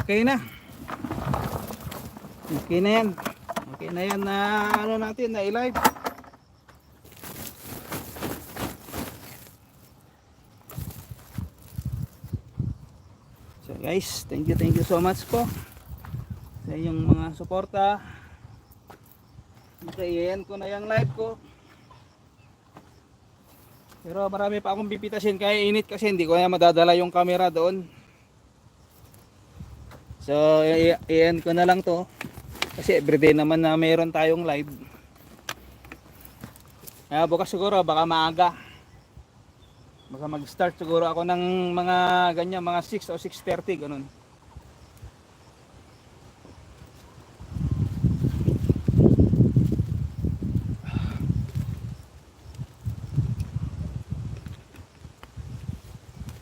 Okay na. Okay na yan. Okay na yan na ano natin na i-live. So guys, thank you so much po sa inyong mga suporta. Itayin ko na yung live ko. Pero marami pa akong pipitasin kaya init kasi hindi ko na madadala yung camera doon. So i-end ko na lang to. Kasi everyday naman na mayroon tayong live. Bukas siguro baka maaga. Baka mag-start siguro ako ng mga ganyan, mga 6 o 6:30 ganun.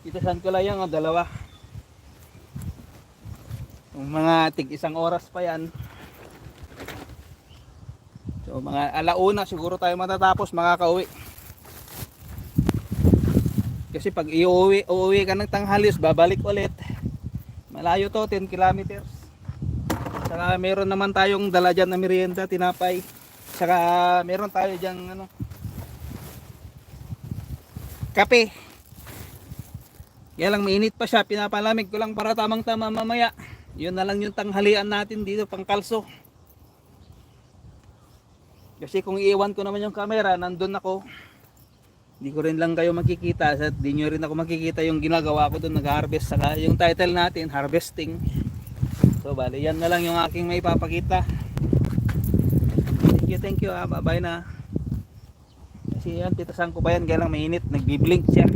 Itasan ko lang yan, dalawa. Yung mga tig isang oras pa yan. So mga alauna siguro tayo matatapos makakauwi. Kasi pag uuwi ka ng tanghalis, babalik ulit. Malayo to, 10 kilometers. Saka meron naman tayong dala dyan na merienda, tinapay. Saka meron tayo dyan ano, kape. Kaya lang mainit pa siya, pinapalamig ko lang para tamang tama mamaya. Yun na lang yung tanghalian natin dito, pang kalso. Kasi kung iiwan ko naman yung camera, nandun ako. Hindi ko rin lang kayo makikita, at di nyo rin ako makikita yung ginagawa ko doon, nag-harvest. Saka yung title natin, harvesting. So bali, yan na lang yung aking may papakita. Thank you, bye na. Kasi yan, titasan ko pa yan, kaya lang mainit, nagbiblink siya.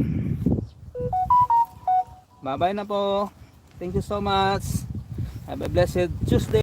Bye bye na po. Thank you so much. Have a blessed Tuesday.